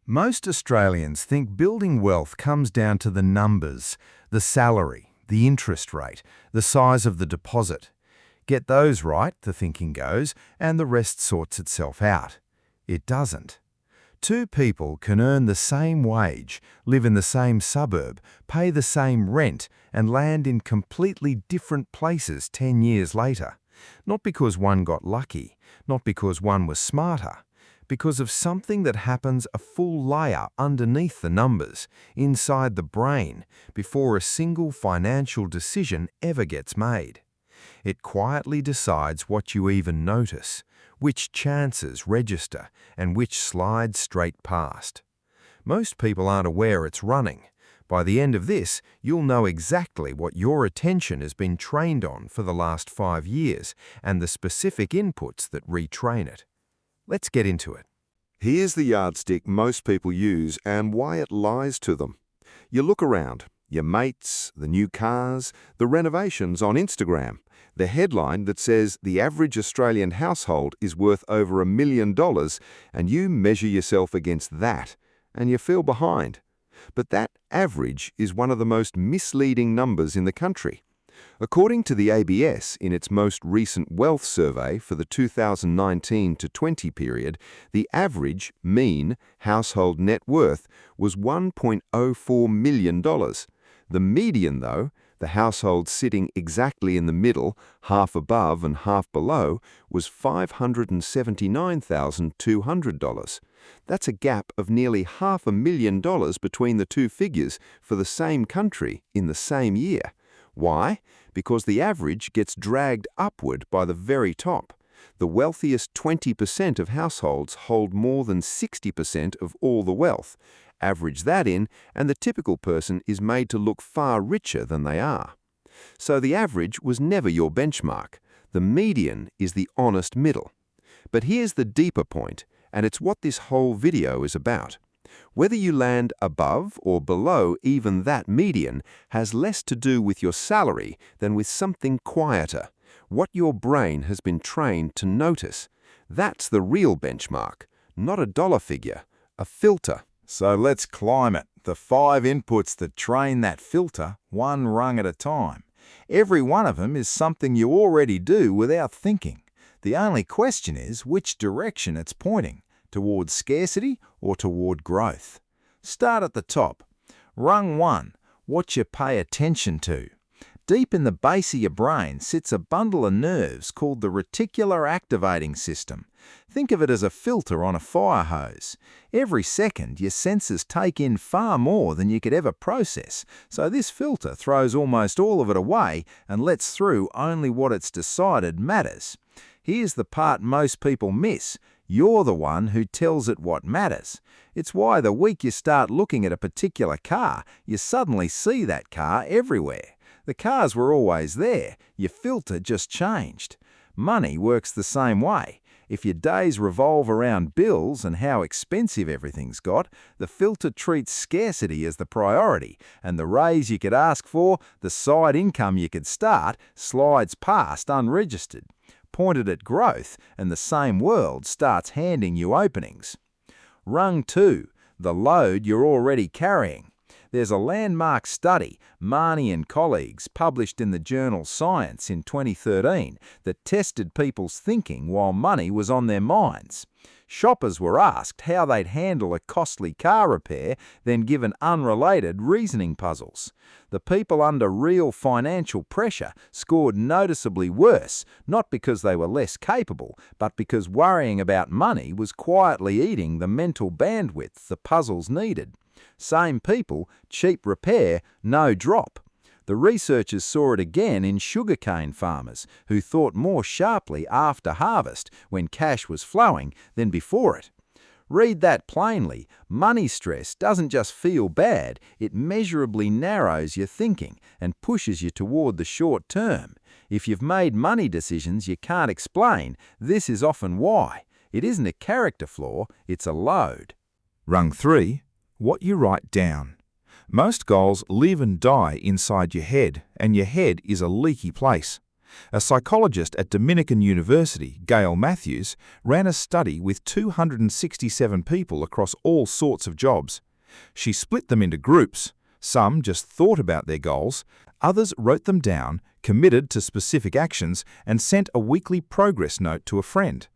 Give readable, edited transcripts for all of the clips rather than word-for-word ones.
Most Australians think building wealth comes down to the numbers, the salary, the interest rate, the size of the deposit. Get those right, the thinking goes, and the rest sorts itself out. It doesn't. Two people can earn the same wage, live in the same suburb, pay the same rent, and land in completely different places 10 years later. Not because one got lucky, not because one was smarter, because of something that happens a full layer underneath the numbers, inside the brain, before a single financial decision ever gets made. It quietly decides what you even notice, which chances register, and which slide straight past. Most people aren't aware it's running. By the end of this, you'll know exactly what your attention has been trained on for the last 5 years and the specific inputs that retrain it. Let's get into it. Here's the yardstick most people use and why it lies to them. You look around, your mates, the new cars, the renovations on Instagram, the headline that says the average Australian household is worth over $1 million, and you measure yourself against that, and you feel behind. But that average is one of the most misleading numbers in the country. According to the ABS, in its most recent wealth survey for the 2019 to 20 period, the average, mean, household net worth was $1.04 million. The median, though, the household sitting exactly in the middle, half above and half below, was $579,200. That's a gap of nearly $500,000 between the two figures for the same country in the same year. Why? Because the average gets dragged upward by the very top. The wealthiest 20% of households hold more than 60% of all the wealth. Average that in, and the typical person is made to look far richer than they are. So the average was never your benchmark. The median is the honest middle. But here's the deeper point, and it's what this whole video is about. Whether you land above or below even that median has less to do with your salary than with something quieter, what your brain has been trained to notice. That's the real benchmark, not a dollar figure, a filter. So let's climb it, the 5 inputs that train that filter, one rung at a time. Every one of them is something you already do without thinking. The only question is which direction it's pointing, toward scarcity or toward growth. Start at the top. Rung 1, what you pay attention to. Deep in the base of your brain sits a bundle of nerves called the reticular activating system. Think of it as a filter on a fire hose. Every second, your senses take in far more than you could ever process, so this filter throws almost all of it away and lets through only what it's decided matters. Here's the part most people miss. You're the one who tells it what matters. It's why the week you start looking at a particular car, you suddenly see that car everywhere. The cars were always there, your filter just changed. Money works the same way. If your days revolve around bills and how expensive everything's got, the filter treats scarcity as the priority, and the raise you could ask for, the side income you could start, slides past unregistered. Pointed at growth, and the same world starts handing you openings. Rung 2, the load you're already carrying. There's a landmark study, Marnie and colleagues, published in the journal Science in 2013, that tested people's thinking while money was on their minds. Shoppers were asked how they'd handle a costly car repair, then given unrelated reasoning puzzles. The people under real financial pressure scored noticeably worse, not because they were less capable, but because worrying about money was quietly eating the mental bandwidth the puzzles needed. Same people, cheap repair, no drop. The researchers saw it again in sugarcane farmers, who thought more sharply after harvest, when cash was flowing, than before it. Read that plainly. Money stress doesn't just feel bad, it measurably narrows your thinking and pushes you toward the short term. If you've made money decisions you can't explain, this is often why. It isn't a character flaw, it's a load. Rung 3, what you write down. Most goals live and die inside your head, and your head is a leaky place. A psychologist at Dominican University, Gail Matthews, ran a study with 267 people across all sorts of jobs. She split them into groups. Some just thought about their goals, others wrote them down, committed to specific actions, and sent a weekly progress note to a friend.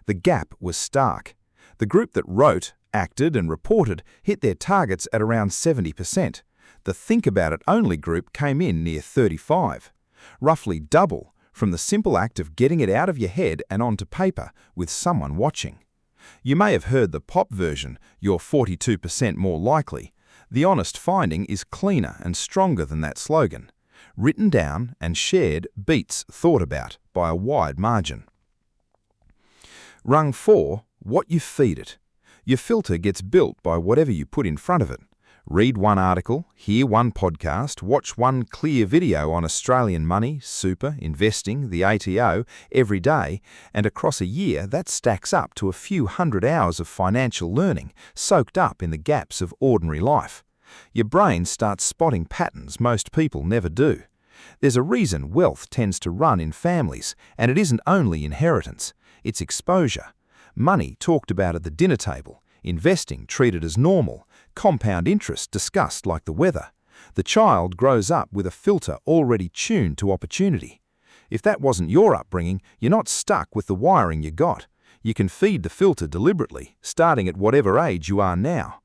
The gap was stark. The group that wrote, acted, and reported hit their targets at around 70%. The think about it only group came in near 35%, roughly double from the simple act of getting it out of your head and onto paper with someone watching. You may have heard the pop version, "You're 42% more likely." The honest finding is cleaner and stronger than that slogan. Written down and shared beats thought about by a wide margin. Rung 4, what you feed it. Your filter gets built by whatever you put in front of it. Read one article, hear one podcast, watch one clear video on Australian money, super, investing, the ATO every day, and across a year that stacks up to a few hundred hours of financial learning soaked up in the gaps of ordinary life. Your brain starts spotting patterns most people never do. There's a reason wealth tends to run in families, and it isn't only inheritance, it's exposure. Money talked about at the dinner table, investing treated as normal, compound interest discussed like the weather. The child grows up with a filter already tuned to opportunity. If that wasn't your upbringing, you're not stuck with the wiring you got. You can feed the filter deliberately, starting at whatever age you are now.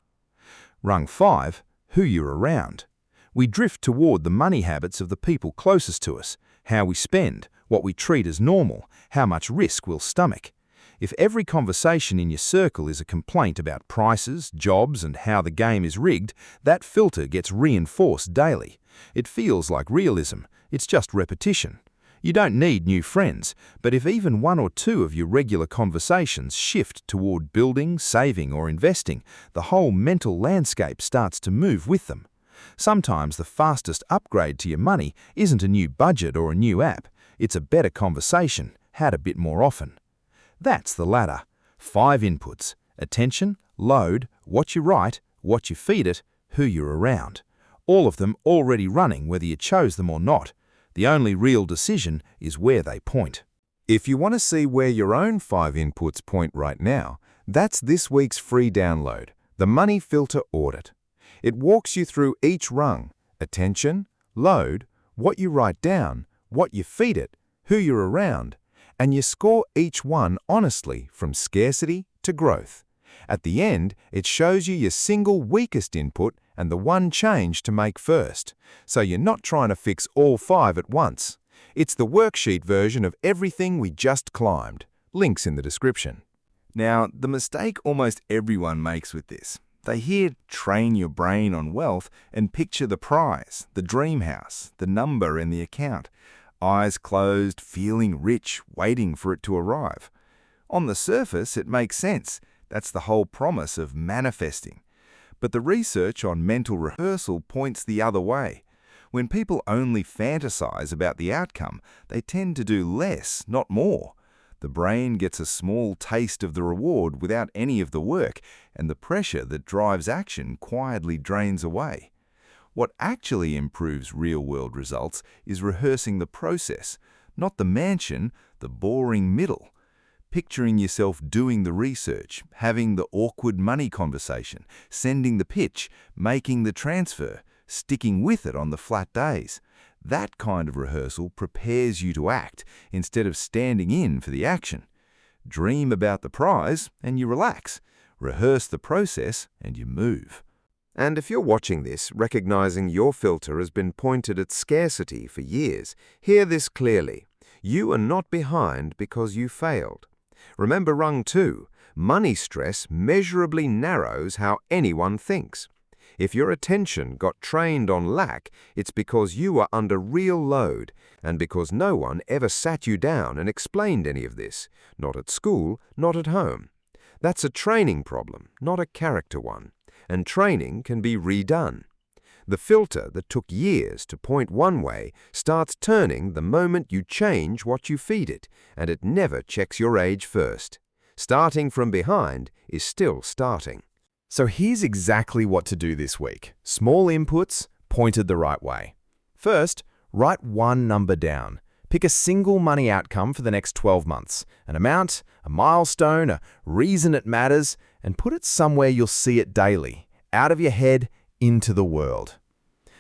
Rung 5, who you're around. We drift toward the money habits of the people closest to us, how we spend, what we treat as normal, how much risk we'll stomach. If every conversation in your circle is a complaint about prices, jobs, and how the game is rigged, that filter gets reinforced daily. It feels like realism. It's just repetition. You don't need new friends, but if even one or two of your regular conversations shift toward building, saving, or investing, the whole mental landscape starts to move with them. Sometimes the fastest upgrade to your money isn't a new budget or a new app. It's a better conversation, had a bit more often. That's the ladder. 5 inputs: attention, load, what you write, what you feed it, who you're around. All of them already running whether you chose them or not. The only real decision is where they point. If you want to see where your own 5 inputs point right now, that's this week's free download, the Money Filter Audit. It walks you through each rung: attention, load, what you write down, what you feed it, who you're around, and you score each one honestly from scarcity to growth. At the end, it shows you your single weakest input and the one change to make first, so you're not trying to fix all 5 at once. It's the worksheet version of everything we just climbed. Links in the description. Now, the mistake almost everyone makes with this. They hear train your brain on wealth and picture the prize, the dream house, the number in the account. Eyes closed, feeling rich, waiting for it to arrive. On the surface, it makes sense. That's the whole promise of manifesting. But the research on mental rehearsal points the other way. When people only fantasize about the outcome, they tend to do less, not more. The brain gets a small taste of the reward without any of the work, and the pressure that drives action quietly drains away. What actually improves real-world results is rehearsing the process, not the mansion, the boring middle. Picturing yourself doing the research, having the awkward money conversation, sending the pitch, making the transfer, sticking with it on the flat days. That kind of rehearsal prepares you to act instead of standing in for the action. Dream about the prize and you relax. Rehearse the process and you move. And if you're watching this, recognizing your filter has been pointed at scarcity for years, hear this clearly. You are not behind because you failed. Remember rung 2, money stress measurably narrows how anyone thinks. If your attention got trained on lack, it's because you are under real load and because no one ever sat you down and explained any of this, not at school, not at home. That's a training problem, not a character one. And training can be redone. The filter that took years to point one way starts turning the moment you change what you feed it, and it never checks your age first. Starting from behind is still starting. So here's exactly what to do this week. Small inputs pointed the right way. First, write one number down. Pick a single money outcome for the next 12 months, an amount, a milestone, a reason it matters, and put it somewhere you'll see it daily, out of your head, into the world.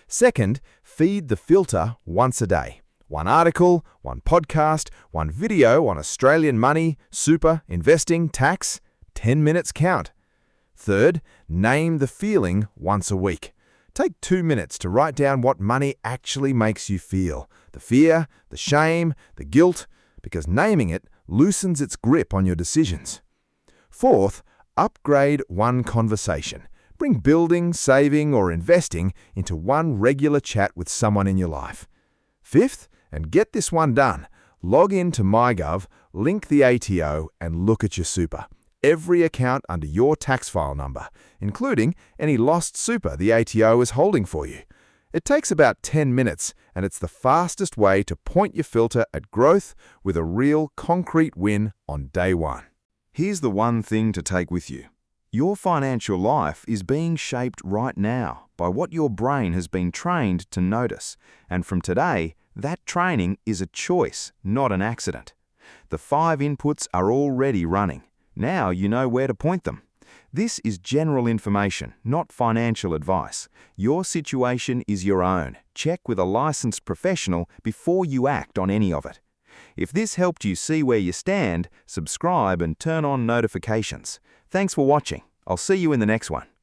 Second, feed the filter once a day. One article, one podcast, one video on Australian money, super, investing, tax. 10 minutes count. Third, name the feeling once a week. Take 2 minutes to write down what money actually makes you feel. The fear, the shame, the guilt, because naming it loosens its grip on your decisions. Fourth, upgrade one conversation. Bring building, saving, or investing into one regular chat with someone in your life. Fifth, and get this one done, log in to MyGov, link the ATO, and look at your super. Every account under your tax file number, including any lost super the ATO is holding for you. It takes about 10 minutes, and it's the fastest way to point your filter at growth with a real concrete win on day one. Here's the one thing to take with you. Your financial life is being shaped right now by what your brain has been trained to notice, and from today, that training is a choice, not an accident. The 5 inputs are already running. Now you know where to point them. This is general information, not financial advice. Your situation is your own. Check with a licensed professional before you act on any of it. If this helped you see where you stand, subscribe and turn on notifications. Thanks for watching. I'll see you in the next one.